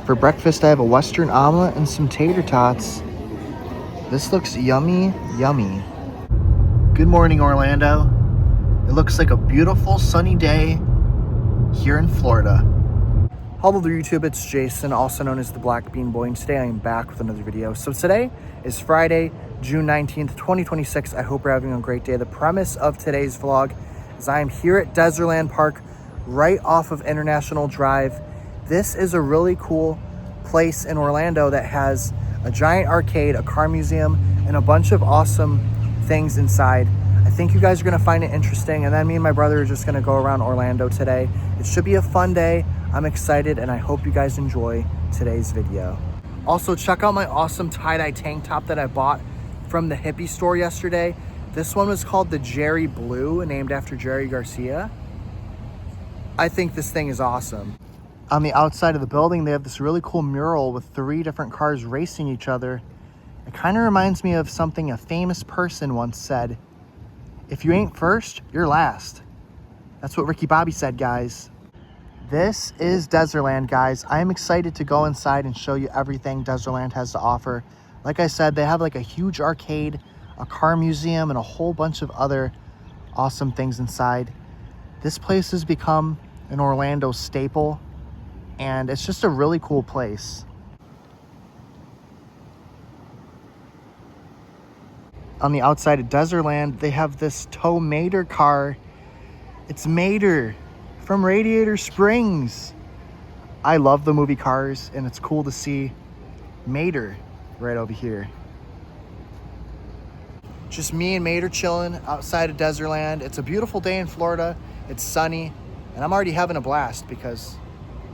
For breakfast, I have a Western omelet and some tater tots. This looks yummy, yummy. Good morning, Orlando. It looks like a beautiful sunny day here in Florida. Hello there, YouTube. It's Jason, also known as the Blackbeanboi, and today I am back with another video. So today is Friday, June 19th, 2026. I hope you're having a great day. The premise of today's vlog is I am here at Dezerland Park, right off of International Drive. This is a really cool place in Orlando that has a giant arcade, a car museum, and a bunch of awesome things inside. I think you guys are gonna find it interesting. And then me and my brother are just gonna go around Orlando today. It should be a fun day. I'm excited and I hope you guys enjoy today's video. Also, check out my awesome tie-dye tank top that I bought from the hippie store yesterday. This one was called the Jerry Blue, named after Jerry Garcia. I think this thing is awesome. On the outside of the building, they have this really cool mural with 3 different cars racing each other. It kind of reminds me of something a famous person once said. If you ain't first, you're last. That's what Ricky Bobby said, guys. This is Dezerland, guys. I am excited to go inside and show you everything Dezerland has to offer. Like I said, they have like a huge arcade, a car museum, and a whole bunch of other awesome things inside. This place has become an Orlando staple, and it's just a really cool place. On the outside of Dezerland, they have this Tow Mater car. It's Mater from Radiator Springs. I love the movie Cars, and it's cool to see Mater right over here. Just me and Mater chilling outside of Dezerland. It's a beautiful day in Florida. It's sunny, and I'm already having a blast because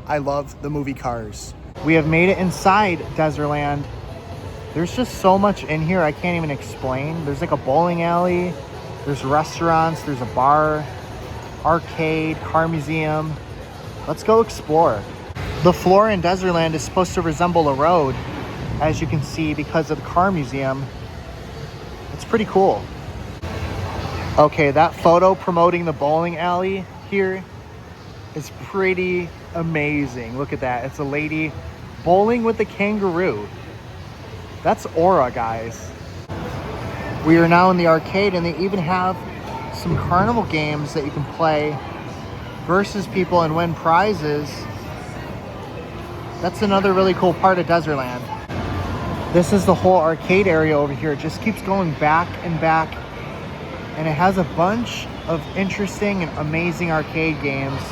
I love the movie Cars. We have made it inside Dezerland. There's just so much in here I can't even explain. There's like a bowling alley, there's restaurants, there's a bar, arcade, car museum. Let's go explore. The floor in Dezerland is supposed to resemble a road, as you can see, because of the car museum. It's pretty cool. Okay, that photo promoting the bowling alley here is pretty amazing. Look at that. It's a lady bowling with a kangaroo. That's aura, guys. We are now in the arcade, and they even have some carnival games that you can play versus people and win prizes. That's another really cool part of Dezerland. This is the whole arcade area over here. It just keeps going back and back, and it has a bunch of interesting and amazing arcade games.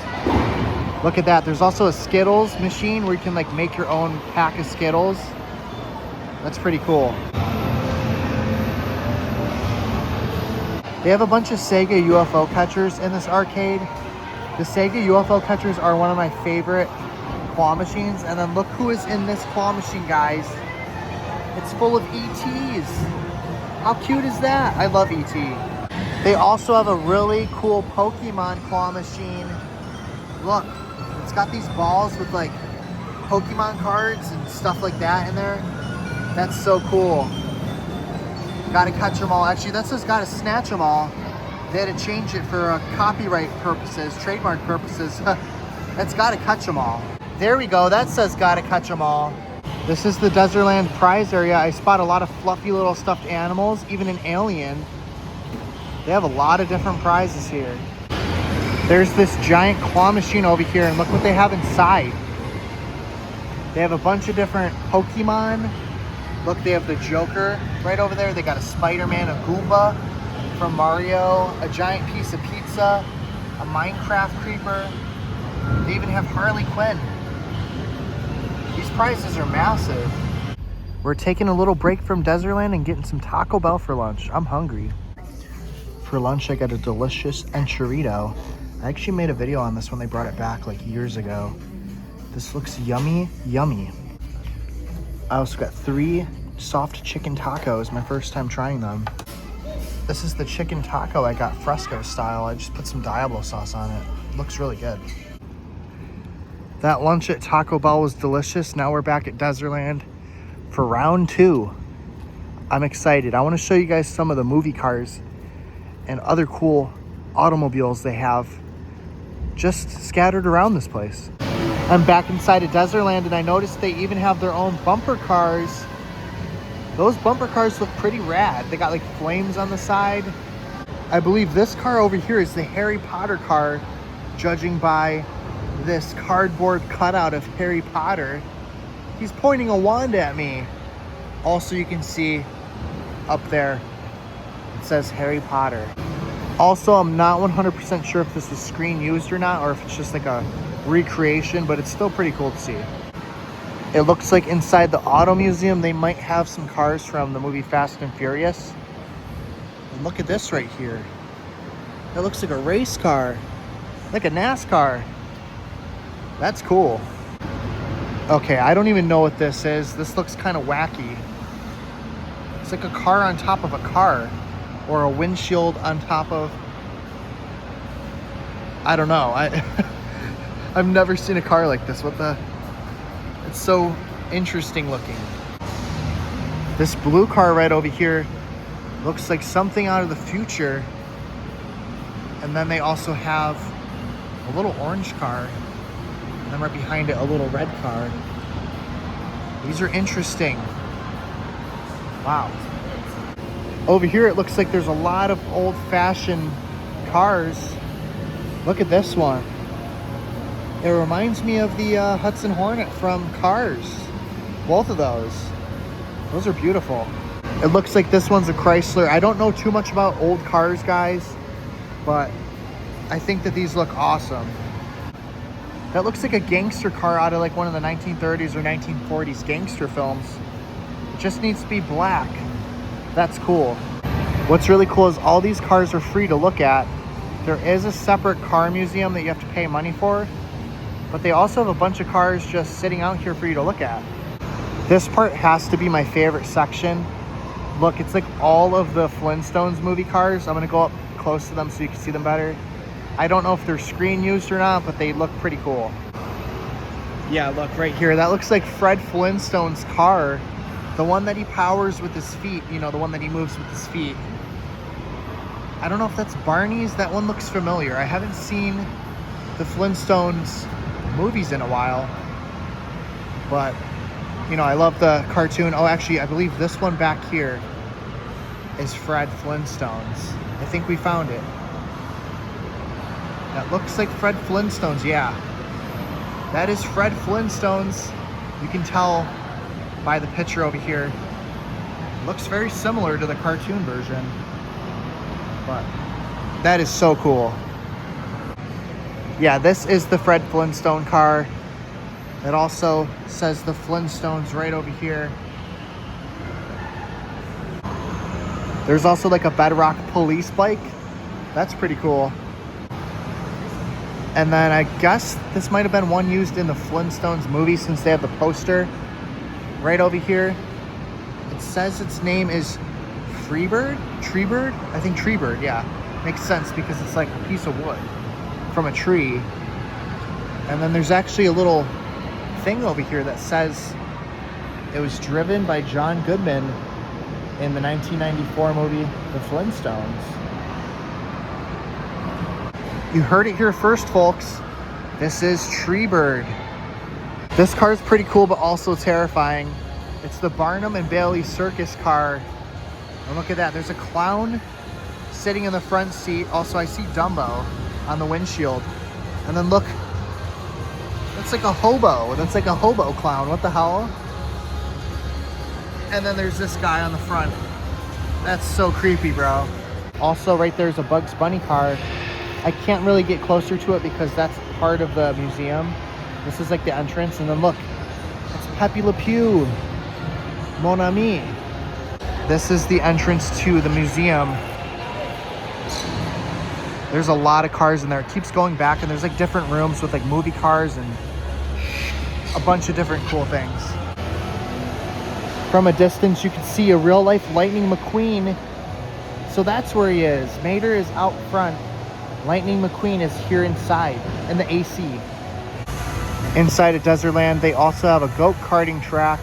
Look at that. There's also a Skittles machine where you can like make your own pack of Skittles. That's pretty cool. They have a bunch of Sega UFO catchers in this arcade. The Sega UFO catchers are one of my favorite claw machines. And then look who is in this claw machine, guys. It's full of ETs. How cute is that? I love ET. They also have a really cool Pokemon claw machine. Look, it's got these balls with like Pokemon cards and stuff like that in there. That's so cool. Gotta catch them all. Actually, that says gotta snatch them all. They had to change it for copyright purposes, trademark purposes. That's gotta catch them all. There we go. That says gotta catch them all. This is the Dezerland prize area. I spot a lot of fluffy little stuffed animals, even an alien. They have a lot of different prizes here. There's this giant claw machine over here, and look what they have inside. They have a bunch of different Pokemon. Look, they have the Joker right over there. They got a Spider-Man, a Goomba from Mario, a giant piece of pizza, a Minecraft creeper. They even have Harley Quinn. These prizes are massive. We're taking a little break from Dezerland and getting some Taco Bell for lunch. I'm hungry. For lunch, I got a delicious enchilada. I actually made a video on this when they brought it back like years ago. This looks yummy, yummy. I also got 3 soft chicken tacos, my first time trying them. This is the chicken taco I got fresco style. I just put some Diablo sauce on it. It looks really good. That lunch at Taco Bell was delicious. Now we're back at Dezerland for round 2. I'm excited. I want to show you guys some of the movie cars and other cool automobiles they have just scattered around this place. I'm back inside of Dezerland, and I noticed they even have their own bumper cars. Those bumper cars look pretty rad. They got like flames on the side. I believe this car over here is the Harry Potter car, judging by this cardboard cutout of Harry Potter. He's pointing a wand at me. Also, you can see up there, it says Harry Potter. Also, I'm not 100% sure if this was screen used or not, or if it's just like a recreation, but it's still pretty cool to see. It looks like inside the auto museum, they might have some cars from the movie Fast and Furious. And look at this right here. It looks like a race car, like a NASCAR. That's cool. Okay, I don't even know what this is. This looks kind of wacky. It's like a car on top of a car, or a windshield on top of, I don't know. I've never seen a car like this. What the? It's so interesting looking. This blue car right over here looks like something out of the future. And then they also have a little orange car. And then right behind it, a little red car. These are interesting. Wow. Over here, it looks like there's a lot of old-fashioned cars. Look at this one. It reminds me of the Hudson Hornet from Cars. Both of those. Those are beautiful. It looks like this one's a Chrysler. I don't know too much about old cars, guys, but I think that these look awesome. That looks like a gangster car out of like one of the 1930s or 1940s gangster films. It just needs to be black. That's cool. What's really cool is all these cars are free to look at. There is a separate car museum that you have to pay money for, but they also have a bunch of cars just sitting out here for you to look at. This part has to be my favorite section. Look, it's like all of the Flintstones movie cars. I'm gonna go up close to them so you can see them better. I don't know if they're screen used or not, but they look pretty cool. Yeah, look right here. That looks like Fred Flintstone's car. The one that he powers with his feet, you know, the one that he moves with his feet. I don't know if that's Barney's. That one looks familiar. I haven't seen the Flintstones movies in a while, but you know, I love the cartoon. Oh, actually, I believe this one back here is Fred Flintstone's. I think we found it. That looks like Fred Flintstone's, yeah. That is Fred Flintstone's. You can tell by the picture over here. Looks very similar to the cartoon version, but that is so cool. Yeah, this is the Fred Flintstone car. It also says the Flintstones right over here. There's also like a Bedrock police bike. That's pretty cool. And then I guess this might have been one used in the Flintstones movie, since they have the poster right over here. It says its name is Treebird? I think Treebird, yeah. Makes sense because it's like a piece of wood from a tree. And then there's actually a little thing over here that says it was driven by John Goodman in the 1994 movie The Flintstones. You heard it here first, folks. This is Treebird. This car is pretty cool, but also terrifying. It's the Barnum and Bailey circus car. And look at that, there's a clown sitting in the front seat. Also, I see Dumbo on the windshield. And then look, that's like a hobo. That's like a hobo clown. What the hell? And then there's this guy on the front. That's so creepy, bro. Also, right there's a Bugs Bunny car. I can't really get closer to it because that's part of the museum. This is like the entrance. And then look, it's Pepe Le Pew. Mon ami. This is the entrance to the museum. There's a lot of cars in there. It keeps going back, and there's like different rooms with like movie cars and a bunch of different cool things. From a distance, you can see a real-life Lightning McQueen. So that's where he is. Mater is out front. Lightning McQueen is here inside, in the AC. Inside of Dezerland, they also have a go-karting track.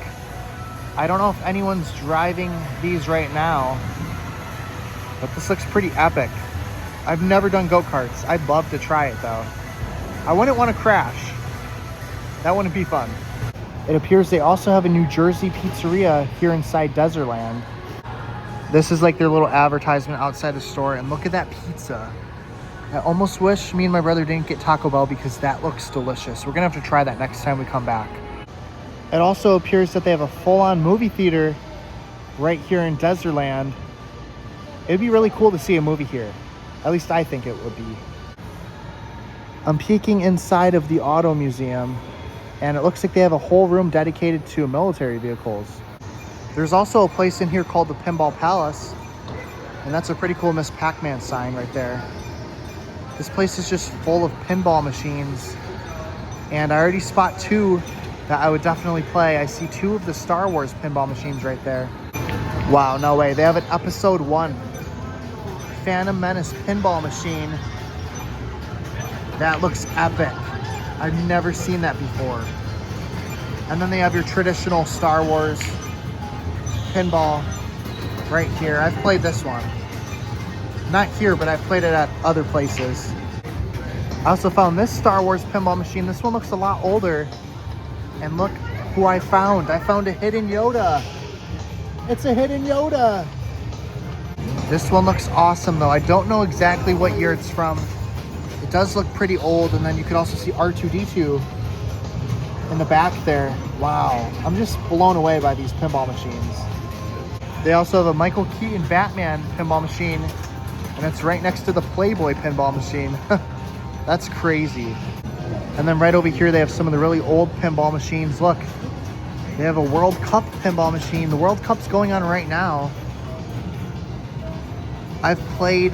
I don't know if anyone's driving these right now, but this looks pretty epic. I've never done go-karts. I'd love to try it though. I wouldn't want to crash. That wouldn't be fun. It appears they also have a New Jersey pizzeria here inside Dezerland. This is like their little advertisement outside the store, and look at that pizza. I almost wish me and my brother didn't get Taco Bell because that looks delicious. We're gonna have to try that next time we come back. It also appears that they have a full-on movie theater right here in Dezerland. It'd be really cool to see a movie here. At least I think it would be. I'm peeking inside of the auto museum, and it looks like they have a whole room dedicated to military vehicles. There's also a place in here called the Pinball Palace, and that's a pretty cool Miss Pac-Man sign right there. This place is just full of pinball machines, and I already spot 2 that I would definitely play. I see 2 of the Star Wars pinball machines right there. Wow, no way. They have an Episode 1 Phantom Menace pinball machine. That looks epic. I've never seen that before. And then they have your traditional Star Wars pinball right here. I've played this one. Not here, but I've played it at other places. I also found this Star Wars pinball machine. This one looks a lot older. And look who I found. I found a hidden Yoda. It's a hidden Yoda. This one looks awesome though. I don't know exactly what year it's from. It does look pretty old, and then you could also see R2-D2 in the back there. Wow, I'm just blown away by these pinball machines. They also have a Michael Keaton Batman pinball machine, and it's right next to the Playboy pinball machine. That's crazy. And then right over here, they have some of the really old pinball machines. Look, they have a World Cup pinball machine. The World Cup's going on right now. I've played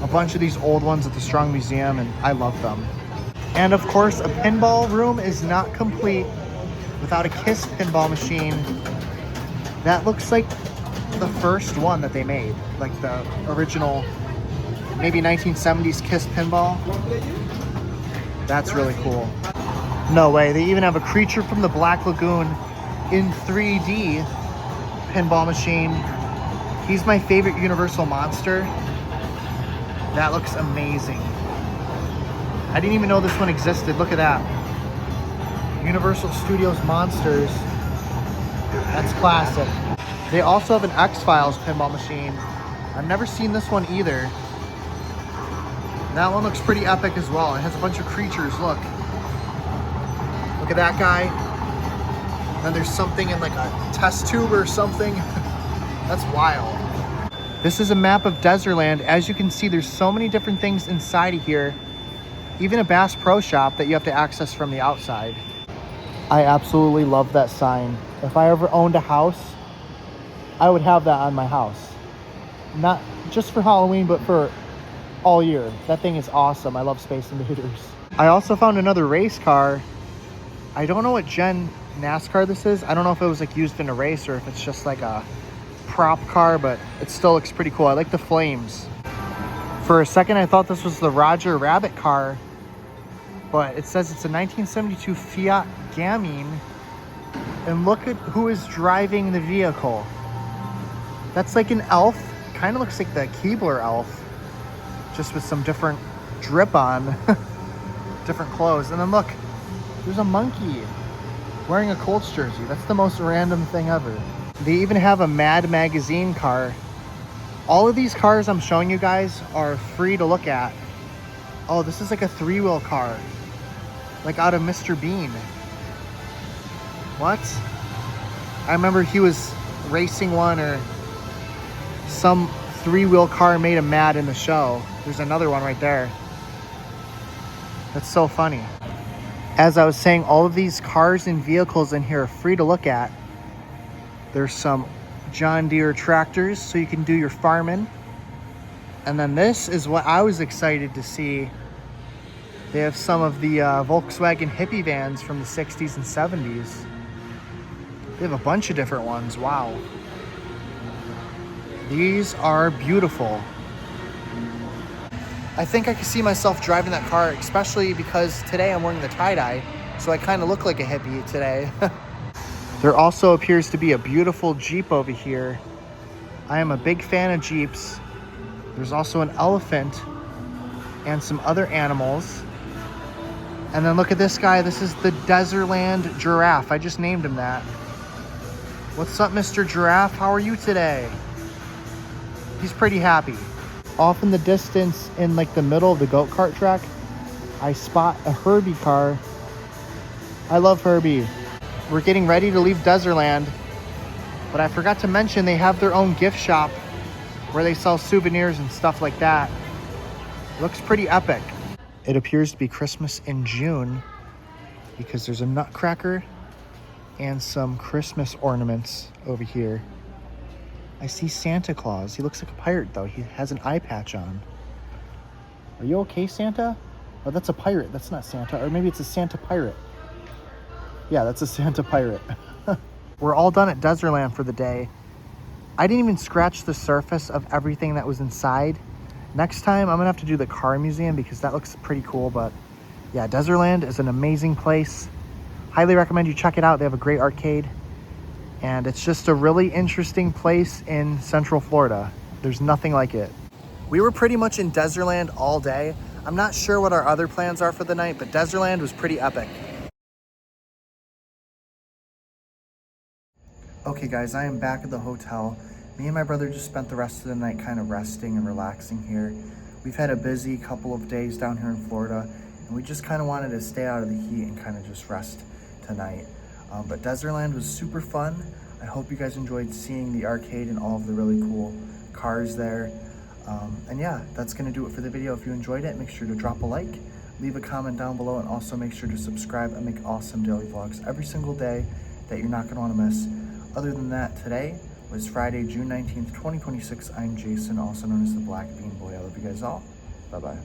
a bunch of these old ones at the Strong Museum, and I love them. And of course, a pinball room is not complete without a KISS pinball machine. That looks like the first one that they made, like the original, maybe 1970s KISS pinball. That's really cool. No way, they even have a Creature from the Black Lagoon in 3D pinball machine. He's my favorite Universal monster. That looks amazing. I didn't even know this one existed. Look at that. Universal Studios Monsters. That's classic. They also have an X-Files pinball machine. I've never seen this one either. That one looks pretty epic as well. It has a bunch of creatures, look. Look at that guy. And then there's something in like a test tube or something. That's wild. This is a map of Dezerland. As you can see, there's so many different things inside of here. Even a Bass Pro Shop that you have to access from the outside. I absolutely love that sign. If I ever owned a house, I would have that on my house. Not just for Halloween, but for all year. That thing is awesome. I love Space Invaders. I also found another race car. I don't know what gen NASCAR this is. I don't know if it was like used in a race or if it's just like a prop car, but it still looks pretty cool. I like the flames. For a second, I thought this was the Roger Rabbit car, but it says it's a 1972 Fiat Gamine. And look at who is driving the vehicle. That's like an elf. Kind of looks like the Keebler elf, just with some different drip on, different clothes. And then look, there's a monkey wearing a Colts jersey. That's the most random thing ever. They even have a Mad Magazine car. All of these cars I'm showing you guys are free to look at. Oh, this is like a 3-wheel car, like out of Mr. Bean. What? I remember he was racing one, or some 3-wheel car made him mad in the show. There's another one right there. That's so funny. As I was saying, all of these cars and vehicles in here are free to look at. There's some John Deere tractors, so you can do your farming. And then this is what I was excited to see. They have some of the Volkswagen hippie vans from the 60s and 70s. They have a bunch of different ones. Wow. These are beautiful. I think I can see myself driving that car, especially because today I'm wearing the tie-dye, so I kind of look like a hippie today. There also appears to be a beautiful Jeep over here. I am a big fan of Jeeps. There's also an elephant and some other animals. And then look at this guy. This is the Dezerland Giraffe. I just named him that. What's up, Mr. Giraffe? How are you today? He's pretty happy. Off in the distance, in like the middle of the go-kart track, I spot a Herbie car. I love Herbie. We're getting ready to leave Dezerland, but I forgot to mention they have their own gift shop where they sell souvenirs and stuff like that. Looks pretty epic. It appears to be Christmas in June because there's a nutcracker and some Christmas ornaments over here. I see Santa Claus. He looks like a pirate though. He has an eye patch on. Are you okay, Santa? Oh, that's a pirate. That's not Santa. Or maybe it's a Santa pirate. Yeah, that's a Santa pirate. We're all done at Dezerland for the day. I didn't even scratch the surface of everything that was inside. Next time, I'm gonna have to do the car museum because that looks pretty cool. But yeah, Dezerland is an amazing place. Highly recommend you check it out. They have a great arcade. And it's just a really interesting place in Central Florida. There's nothing like it. We were pretty much in Dezerland all day. I'm not sure what our other plans are for the night, but Dezerland was pretty epic. Okay guys, I am back at the hotel. Me and my brother just spent the rest of the night kind of resting and relaxing here. We've had a busy couple of days down here in Florida, and we just kind of wanted to stay out of the heat and kind of just rest tonight. But Dezerland was super fun. I hope you guys enjoyed seeing the arcade and all of the really cool cars there. And yeah, that's gonna do it for the video. If you enjoyed it, make sure to drop a like, leave a comment down below, and also make sure to subscribe. I make awesome daily vlogs every single day that you're not gonna wanna miss. Other than that, today was Friday, June 19th, 2026. I'm Jason, also known as the Blackbeanboi. I love you guys all. Bye-bye.